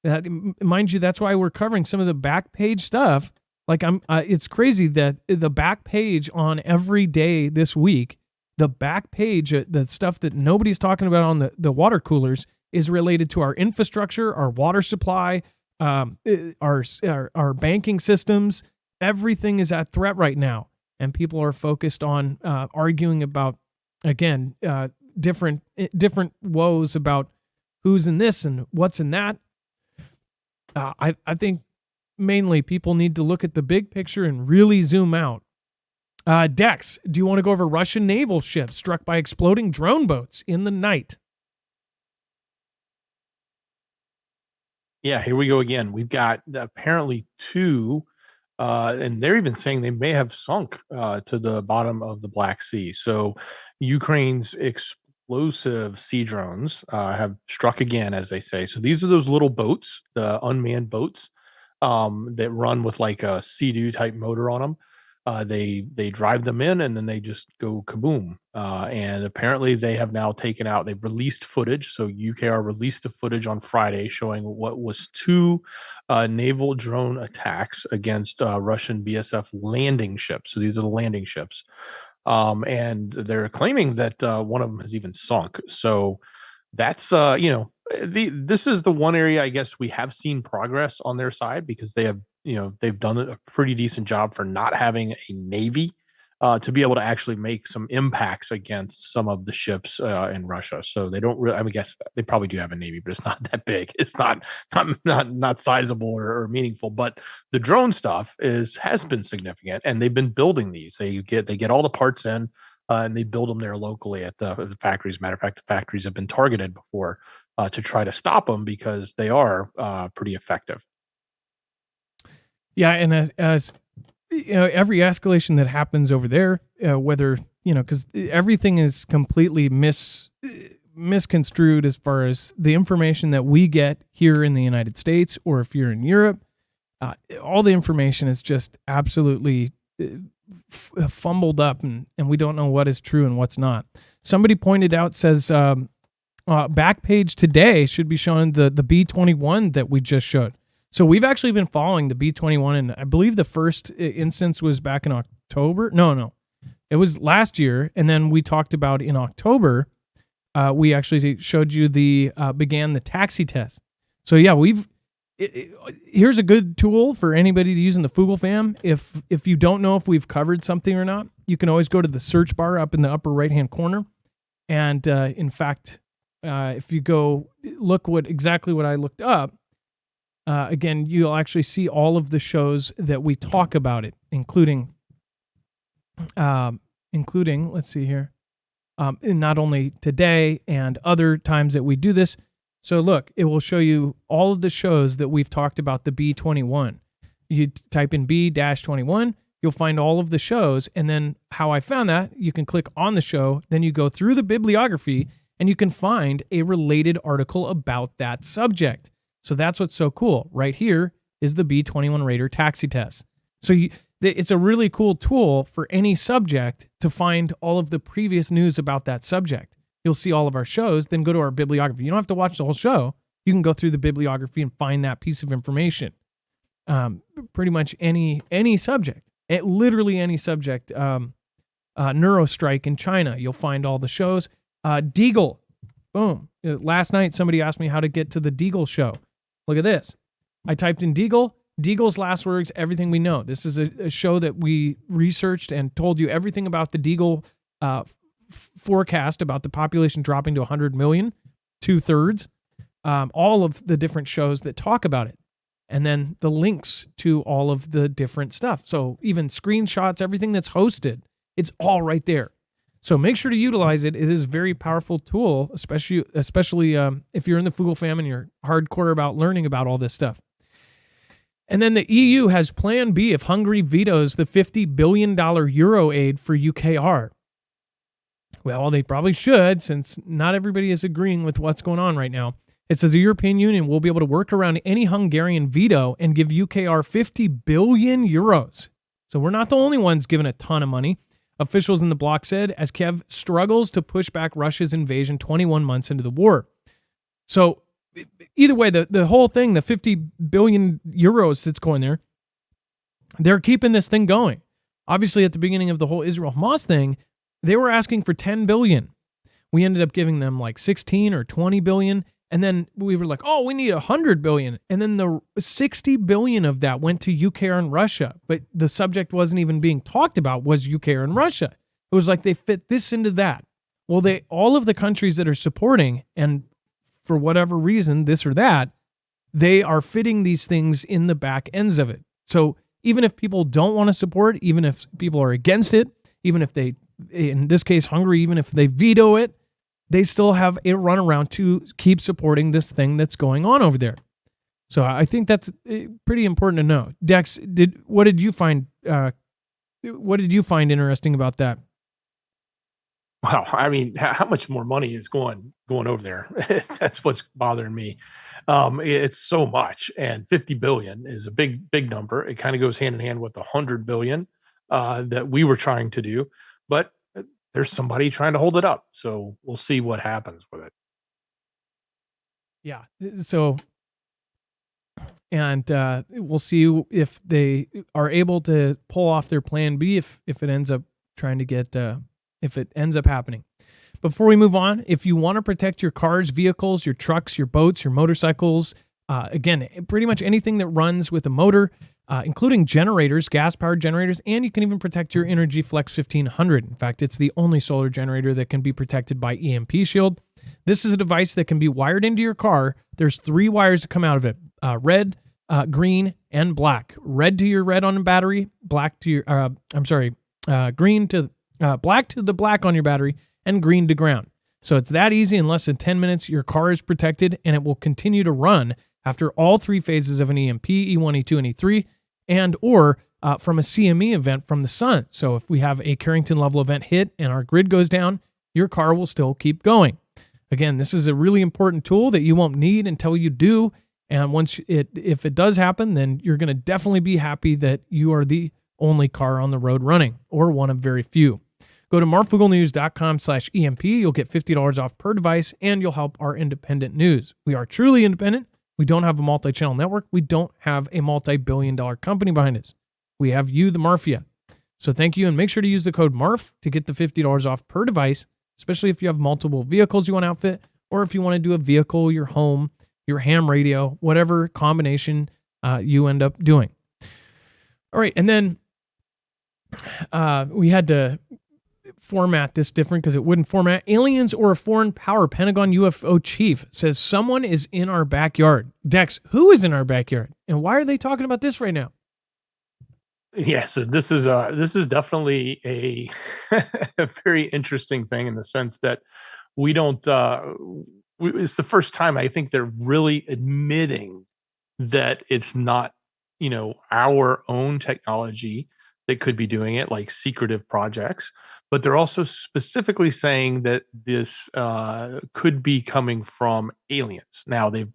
Mind you, that's why we're covering some of the back page stuff. Like it's crazy that the back page on every day this week, the back page, the stuff that nobody's talking about on the water coolers, is related to our infrastructure, our water supply, our banking systems. Everything is at threat right now, and people are focused on arguing about, again, different woes about who's in this and what's in that. I think mainly people need to look at the big picture and really zoom out. Dex, do you want to go over Russian naval ships struck by exploding drone boats in the night? Yeah, here we go again. We've got apparently two, and they're even saying they may have sunk to the bottom of the Black Sea. So Ukraine's explosive sea drones have struck again, as they say. So these are those little boats, the unmanned boats that run with like a Sea-Doo type motor on them. They drive them in, and then they just go kaboom. And apparently they have now they've released footage. So UKR released the footage on Friday showing what was two naval drone attacks against Russian BSF landing ships. So these are the landing ships. And they're claiming that one of them has even sunk. So that's, this is the one area I guess we have seen progress on their side, because they have, they've done a pretty decent job for not having a navy to be able to actually make some impacts against some of the ships in Russia. So they don't really, I guess they probably do have a navy, but it's not that big. It's not sizable or meaningful. But the drone stuff has been significant, and they've been building these. They get all the parts in, and they build them there locally at the factories. Matter of fact, the factories have been targeted before to try to stop them, because they are pretty effective. Yeah, and as every escalation that happens over there, whether because everything is completely misconstrued as far as the information that we get here in the United States, or if you're in Europe, all the information is just absolutely fumbled up, and we don't know what is true and what's not. Somebody pointed out, says back page today should be showing the B-21 that we just showed. So we've actually been following the B-21, and I believe the first instance was back in October. No. It was last year, and then we talked about in October, we actually showed you began the taxi test. So yeah, here's a good tool for anybody to use in the Foogle fam. If you don't know if we've covered something or not, you can always go to the search bar up in the upper right-hand corner. And in fact, if you go look exactly what I looked up, again, you'll actually see all of the shows that we talk about it, including, let's see here, not only today and other times that we do this. So look, it will show you all of the shows that we've talked about the B-21. You type in B-21, you'll find all of the shows. And then how I found that, you can click on the show, then you go through the bibliography, and you can find a related article about that subject. So that's what's so cool. Right here is the B-21 Raider taxi test. So it's a really cool tool for any subject to find all of the previous news about that subject. You'll see all of our shows, then go to our bibliography. You don't have to watch the whole show. You can go through the bibliography and find that piece of information. Pretty much any subject, literally any subject. Neurostrike in China, you'll find all the shows. Deagle, boom. Last night, somebody asked me how to get to the Deagle show. Look at this. I typed in Deagle, Deagle's last words, everything we know. This is a show that we researched and told you everything about the Deagle forecast about the population dropping to 100 million, 2/3, all of the different shows that talk about it. And then the links to all of the different stuff. So even screenshots, everything that's hosted, it's all right there. So make sure to utilize it. It is a very powerful tool, especially if you're in the Foogle fam and you're hardcore about learning about all this stuff. And then the EU has Plan B if Hungary vetoes the $50 billion Euro aid for UKR. Well, they probably should, since not everybody is agreeing with what's going on right now. It says the European Union will be able to work around any Hungarian veto and give UKR 50 billion euros. So we're not the only ones given a ton of money. Officials in the bloc said as Kiev struggles to push back Russia's invasion 21 months into the war. So either way, the whole thing, the 50 billion euros that's going there, they're keeping this thing going. Obviously, at the beginning of the whole Israel-Hamas thing, they were asking for 10 billion. We ended up giving them like 16 or 20 billion. And then we were like, oh, we need 100 billion. And then the 60 billion of that went to UKR and Russia. But the subject wasn't even being talked about was UKR and Russia. It was like they fit this into that. Well, all of the countries that are supporting, and for whatever reason, this or that, they are fitting these things in the back ends of it. So even if people don't want to support, even if people are against it, even if they, in this case, Hungary, even if they veto it, they still have a runaround to keep supporting this thing that's going on over there. So I think that's pretty important to know. Dex, what did you find interesting about that? Wow, I mean, how much more money is going over there? That's what's bothering me. It's so much, and 50 billion is a big number. It kind of goes hand in hand with the 100 billion that we were trying to do, but there's somebody trying to hold it up. So we'll see what happens with it. Yeah. So, and we'll see if they are able to pull off their plan B if it ends up trying to get, if it ends up happening. Before we move on, if you want to protect your cars, vehicles, your trucks, your boats, your motorcycles, again, pretty much anything that runs with a motor, including generators, gas-powered generators, and you can even protect your Energy Flex 1500. In fact, it's the only solar generator that can be protected by EMP Shield. This is a device that can be wired into your car. There's 3 wires that come out of it, red, green, and black. Red to your red on the battery, black to your, green to, black to the black on your battery, and green to ground. So it's that easy. In less than 10 minutes, your car is protected, and it will continue to run after all 3 phases of an EMP, E1, E2, and E3, and or from a CME event from the sun. So if we have a Carrington level event hit and our grid goes down, your car will still keep going. Again, this is a really important tool that you won't need until you do. And if it does happen, then you're going to definitely be happy that you are the only car on the road running, or one of very few. Go to marfuglenews.com/EMP. You'll get $50 off per device, and you'll help our independent news. We are truly independent. We don't have a multi-channel network. We don't have a multi-billion-dollar company behind us. We have you, the Marfia. So thank you, and make sure to use the code MARF to get the $50 off per device, especially if you have multiple vehicles you want to outfit, or if you want to do a vehicle, your home, your ham radio, whatever combination you end up doing. All right, and then we had to format this different because it wouldn't format. Aliens or a foreign power. Pentagon UFO chief says someone is in our backyard. Dex, who is in our backyard, and why are they talking about this right now? Yeah, so this is definitely a a very interesting thing in the sense that we don't. It's the first time I think they're really admitting that it's not, our own technology that could be doing it, like secretive projects. But they're also specifically saying that this could be coming from aliens. Now they've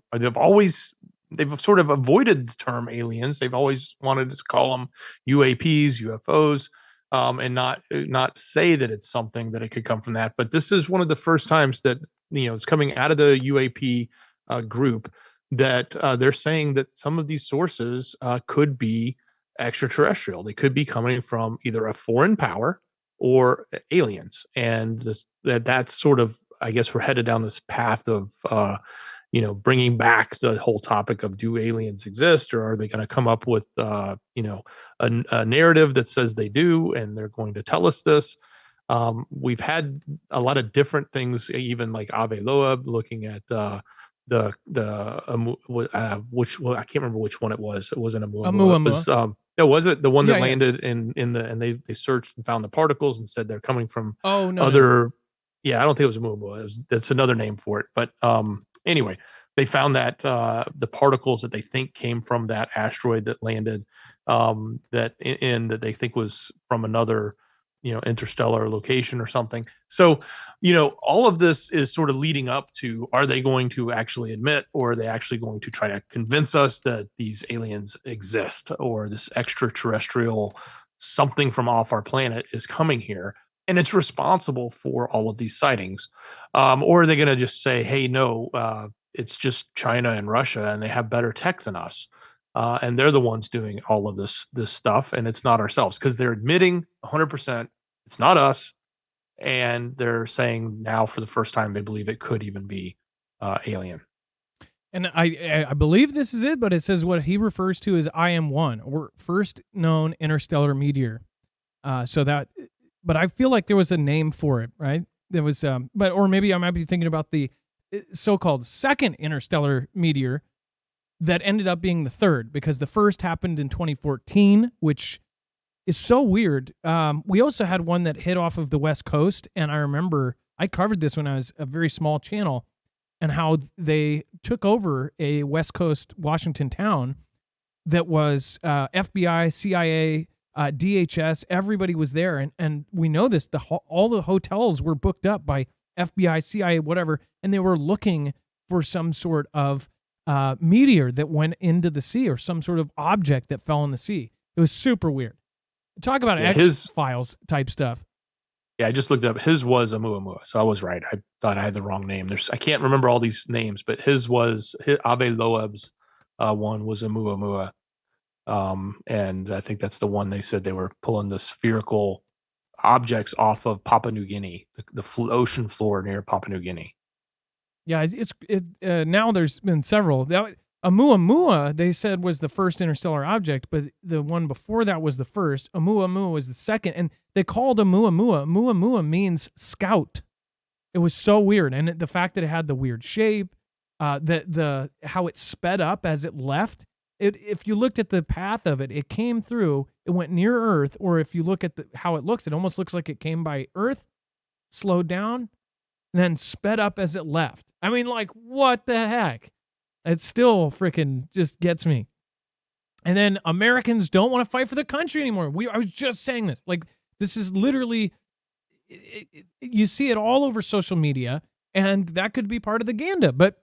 sort of avoided the term aliens. They've always wanted to call them UAPs, UFOs, and not say that it's something that it could come from that. But this is one of the first times that it's coming out of the UAP group that they're saying that some of these sources could be extraterrestrial. They could be coming from either a foreign power or aliens, and that's sort of, I guess, we're headed down this path of bringing back the whole topic of, do aliens exist, or are they going to come up with a narrative that says they do, and they're going to tell us this. We've had a lot of different things, even like Abe Loeb looking at which, well, I can't remember which one it was. It wasn't Oumuamua. Was it the one that landed in the, and they searched and found the particles and said they're coming from other. Yeah, I don't think it was Oumuamua. That's another name for it. But anyway, they found that the particles that they think came from that asteroid that landed, that they think was from another interstellar location or something. So all of this is sort of leading up to, are they going to actually admit, or are they actually going to try to convince us that these aliens exist, or this extraterrestrial something from off our planet is coming here and it's responsible for all of these sightings? Or are they going to just say, hey, no, it's just China and Russia, and they have better tech than us, and they're the ones doing all of this stuff, and it's not ourselves? Because they're admitting 100% it's not us, and they're saying now for the first time they believe it could even be alien. And I believe this is it, but it says what he refers to as IM-1, or first known interstellar meteor. But I feel like there was a name for it, right? There was, or maybe I might be thinking about the so-called second interstellar meteor that ended up being the third, because the first happened in 2014, which is so weird. We also had one that hit off of the West Coast, and I remember I covered this when I was a very small channel, and how they took over a West Coast Washington town that was FBI, CIA, DHS, everybody was there, and we know this. All the hotels were booked up by FBI, CIA, whatever, and they were looking for some sort of meteor that went into the sea, or some sort of object that fell in the sea. It was super weird. Talk about X-Files type stuff. Yeah, I just looked up. His was Oumuamua, so I was right. I thought I had the wrong name. I can't remember all these names, but his Abe Loeb's one was Oumuamua. And I think that's the one they said they were pulling the spherical objects off of Papua New Guinea, the ocean floor near Papua New Guinea. Yeah, now there's been several. Oumuamua, they said, was the first interstellar object, but the one before that was the first. Oumuamua was the second, and they called Oumuamua. Oumuamua means scout. It was so weird, and the fact that it had the weird shape, how it sped up as it left. If you looked at the path of it, it came through, it went near Earth, or if you look at how it looks, it almost looks like it came by Earth, slowed down, and then sped up as it left. I mean, like, what the heck? It still freaking just gets me. And then Americans don't want to fight for the country anymore. I was just saying this. Like, this is literally, you see it all over social media, and that could be part of the Ganda. But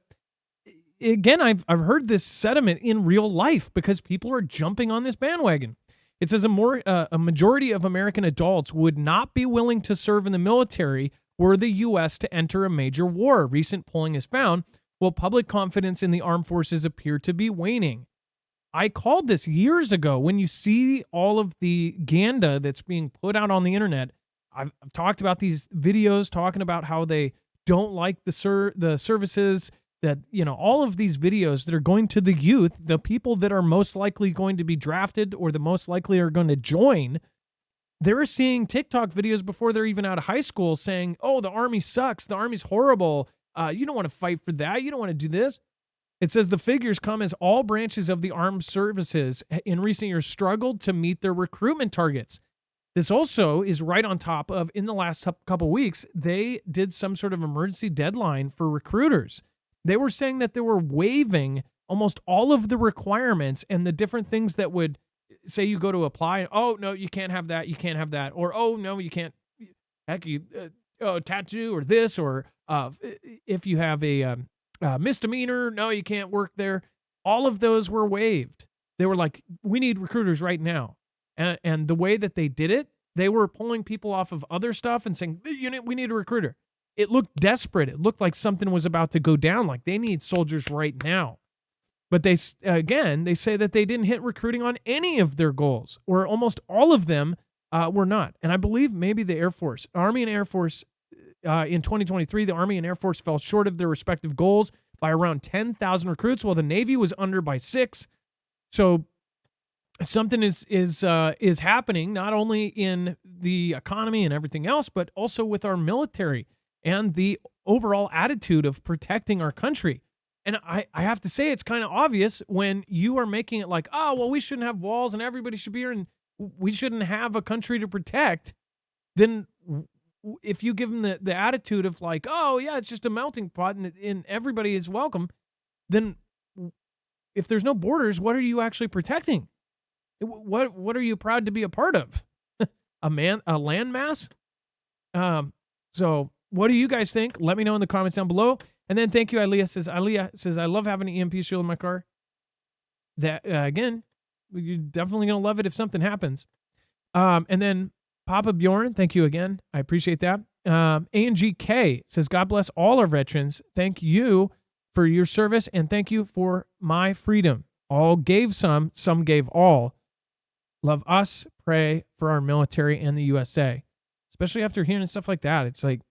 again, I've heard this sentiment in real life, because people are jumping on this bandwagon. It says a majority of American adults would not be willing to serve in the military were the U.S. to enter a major war. Recent polling has found, while public confidence in the armed forces appear to be waning. I called this years ago. When you see all of the Ganda that's being put out on the internet, I've talked about these videos talking about how they don't like the services, that, all of these videos that are going to the youth, the people that are most likely going to be drafted or the most likely are going to join. They're seeing TikTok videos before they're even out of high school saying, oh, the Army sucks. The Army's horrible. You don't want to fight for that. You don't want to do this. It says the figures come as all branches of the armed services in recent years struggled to meet their recruitment targets. This also is right on top of, in the last couple weeks, they did some sort of emergency deadline for recruiters. They were saying that they were waiving almost all of the requirements and the different things that would say you go to apply, oh no, you can't have that, or oh no, you can't. Heck, you tattoo or this, or if you have a misdemeanor, no, you can't work there. All of those were waived. They were like, we need recruiters right now, and the way that they did it, they were pulling people off of other stuff and saying, we need a recruiter. It looked desperate. It looked like something was about to go down, like they need soldiers right now. But they say that they didn't hit recruiting on any of their goals, or almost all of them were not. And I believe maybe the Air Force, Army and Air Force, in 2023, the Army and Air Force fell short of their respective goals by around 10,000 recruits, while the Navy was under by 6. So something is happening, not only in the economy and everything else, but also with our military and the overall attitude of protecting our country. And I have to say, it's kind of obvious when you are making it like, oh, well, we shouldn't have walls and everybody should be here and we shouldn't have a country to protect. Then if you give them the attitude of like, oh, yeah, it's just a melting pot and everybody is welcome, then if there's no borders, what are you actually protecting? What are you proud to be a part of? a landmass? So what do you guys think? Let me know in the comments down below. And then thank you, Aliyah says, I love having an EMP shield in my car. That, again, you're definitely going to love it if something happens. And then Papa Bjorn, thank you again. I appreciate that. ANGK says, God bless all our veterans. Thank you for your service, and thank you for my freedom. All gave some gave all. Love us, pray for our military and the USA. Especially after hearing stuff like that. It's like,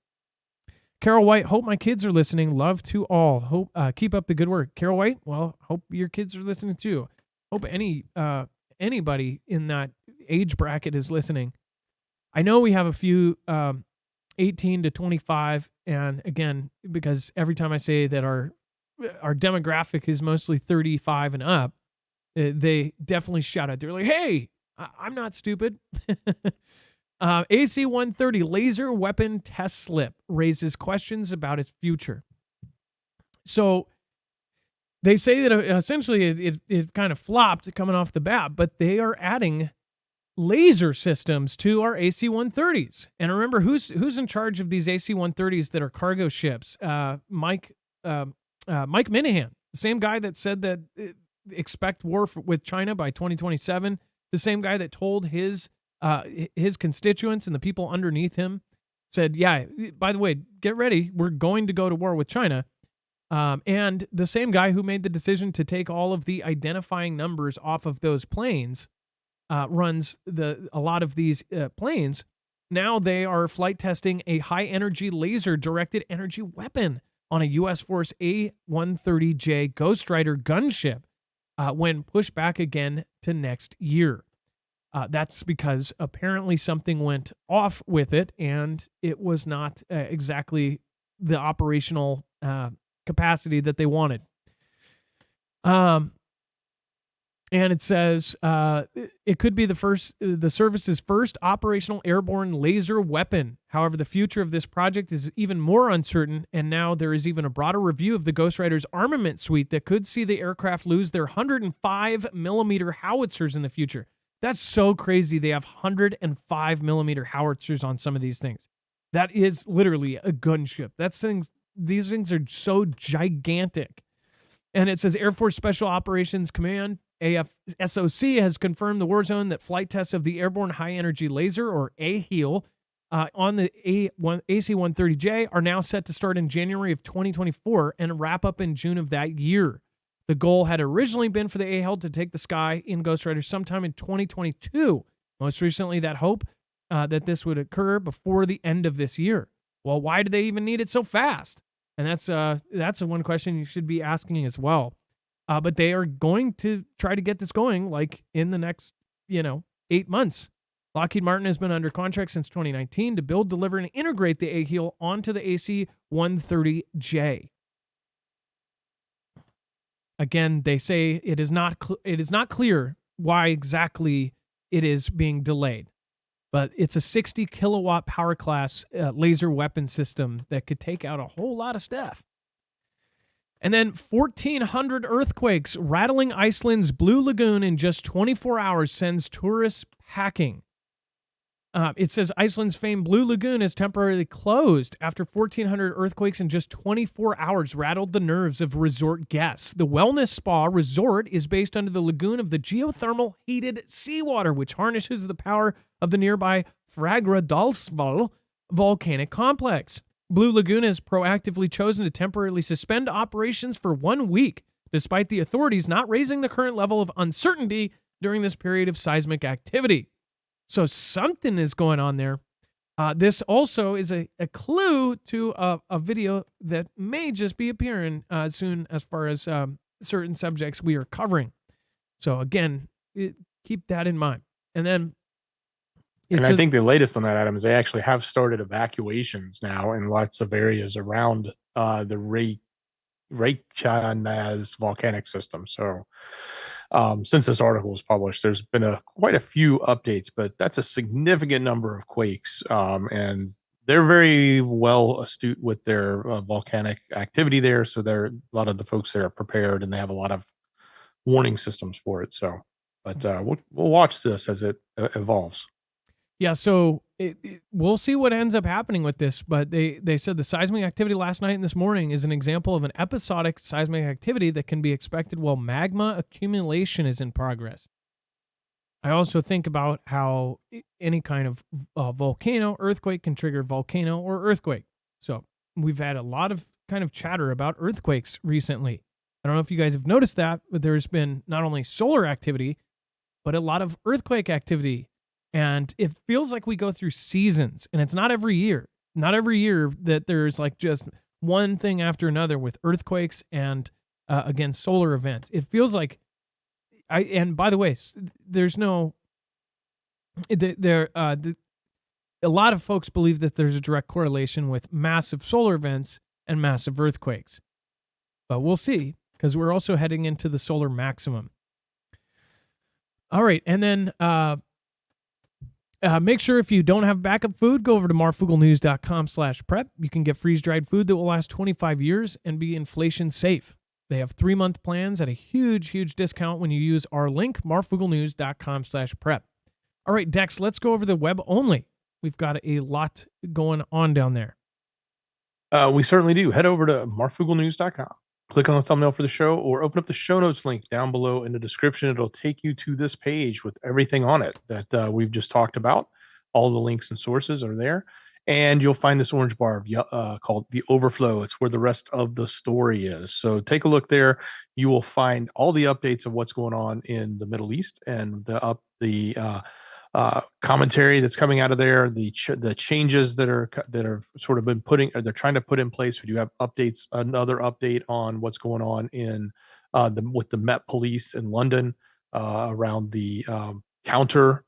Carol White, hope my kids are listening. Love to all. Hope keep up the good work. Carol White, well, hope your kids are listening too. Hope anybody in that age bracket is listening. I know we have a few 18 to 25, and again, because every time I say that our demographic is mostly 35 and up, they definitely shout out. They're like, hey, I'm not stupid. AC-130 laser weapon test slip raises questions about its future. So they say that essentially it kind of flopped coming off the bat, but they are adding laser systems to our AC-130s. And remember, who's in charge of these AC-130s that are cargo ships? Mike Minahan, the same guy that said that expect war with China by 2027, the same guy that told his constituents and the people underneath him, said, yeah, by the way, get ready, we're going to go to war with China. And the same guy who made the decision to take all of the identifying numbers off of those planes runs a lot of these planes. Now they are flight testing a high-energy laser-directed energy weapon on a U.S. Force A-130J Ghost Rider gunship when pushed back again to next year. That's because apparently something went off with it, and it was not exactly the operational capacity that they wanted. And it says it could be the service's first operational airborne laser weapon. However, the future of this project is even more uncertain, and now there is even a broader review of the Ghost Rider's armament suite that could see the aircraft lose their 105 millimeter howitzers in the future. That's so crazy. They have 105 millimeter howitzers on some of these things. That is literally a gunship. These things are so gigantic. And it says Air Force Special Operations Command, AFSOC, has confirmed the war zone that flight tests of the Airborne High Energy Laser, or AHEL, on the AC-130J are now set to start in January of 2024 and wrap up in June of that year. The goal had originally been for the AHEL to take the sky in Ghost Rider sometime in 2022. Most recently, that hope that this would occur before the end of this year. Well, why do they even need it so fast? And that's one question you should be asking as well. But they are going to try to get this going like in the next, 8 months. Lockheed Martin has been under contract since 2019 to build, deliver, and integrate the AHEL onto the AC-130J. Again, they say it is not clear why exactly it is being delayed, but it's a 60 kilowatt power class laser weapon system that could take out a whole lot of stuff. And then 1,400 earthquakes rattling Iceland's Blue Lagoon in just 24 hours sends tourists packing. It says Iceland's famed Blue Lagoon is temporarily closed after 1,400 earthquakes in just 24 hours rattled the nerves of resort guests. The wellness spa resort is based under the lagoon of the geothermal heated seawater, which harnesses the power of the nearby Fagradalsfjall volcanic complex. Blue Lagoon has proactively chosen to temporarily suspend operations for 1 week, despite the authorities not raising the current level of uncertainty during this period of seismic activity. So something is going on there. This also is a clue to a video that may just be appearing soon as far as certain subjects we are covering. So again, keep that in mind. And then I think the latest on that, Adam, is they actually have started evacuations now in lots of areas around the Reykjanes volcanic system. So since this article was published, there's been quite a few updates, but that's a significant number of quakes. And they're very well astute with their volcanic activity there. So a lot of the folks there are prepared, and they have a lot of warning systems for it. So, but we'll watch this as it evolves. Yeah, so we'll see what ends up happening with this, but they said the seismic activity last night and this morning is an example of an episodic seismic activity that can be expected while magma accumulation is in progress. I also think about how any kind of volcano, earthquake can trigger volcano or earthquake. So we've had a lot of kind of chatter about earthquakes recently. I don't know if you guys have noticed that, but there's been not only solar activity, but a lot of earthquake activity. And it feels like we go through seasons, and it's not every year. Not every year that there's like just one thing after another with earthquakes and, again, solar events. It feels like, and by the way, there's no, a lot of folks believe that there's a direct correlation with massive solar events and massive earthquakes. But we'll see, because we're also heading into the solar maximum. All right, and then make sure if you don't have backup food, go over to marfooglenews.com/prep. You can get freeze-dried food that will last 25 years and be inflation safe. They have 3-month plans at a huge, huge discount when you use our link, marfooglenews.com/prep. All right, Dex, let's go over the web only. We've got a lot going on down there. We certainly do. Head over to marfooglenews.com. Click on the thumbnail for the show, or open up the show notes link down below in the description. It'll take you to this page with everything on it that we've just talked about. All the links and sources are there. And you'll find this orange bar called the overflow. It's where the rest of the story is. So take a look there. You will find all the updates of what's going on in the Middle East and the commentary that's coming out of there, the changes that are sort of been they're trying to put in place. We do have updates, another update on what's going on in with the Met Police in London around the counter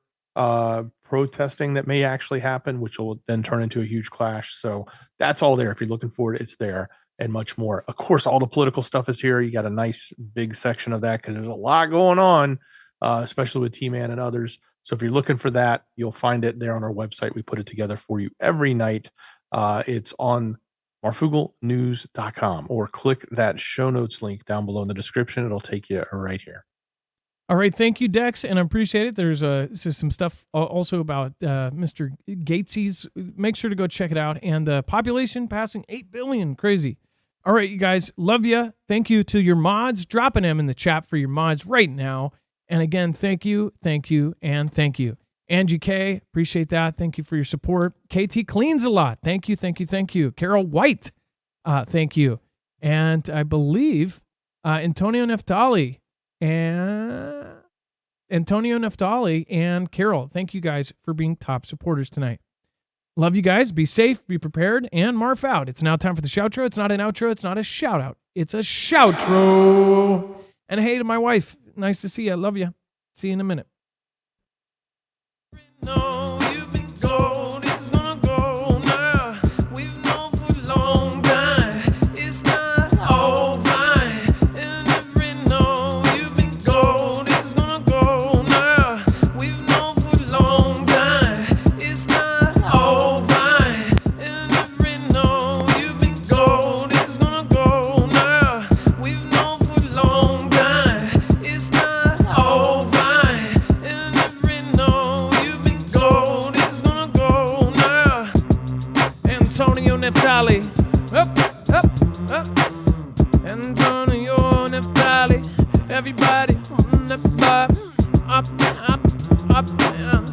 protesting that may actually happen, which will then turn into a huge clash. So that's all there. If you're looking for it, it's there, and much more. Of course, all the political stuff is here. You got a nice big section of that because there's a lot going on, especially with T-Man and others. So if you're looking for that, you'll find it there on our website. We put it together for you every night. It's on marfooglenews.com, or click that show notes link down below in the description. It'll take you right here. All right. Thank you, Dex, and I appreciate it. There's some stuff also about Mr. Gatesies. Make sure to go check it out. And the population passing 8 billion. Crazy. All right, you guys. Love you. Thank you to your mods. Dropping them in the chat for your mods right now. And again, thank you, and thank you. Angie K, appreciate that. Thank you for your support. KT Cleans a lot. Thank you. Carol White, thank you. And I believe Antonio Neftali and Carol, thank you guys for being top supporters tonight. Love you guys. Be safe, be prepared, and Marf out. It's now time for the shoutro. It's not an outro. It's not a shout out. It's a shoutro. And hey to my wife. Nice to see you. I love you. See you in a minute. up.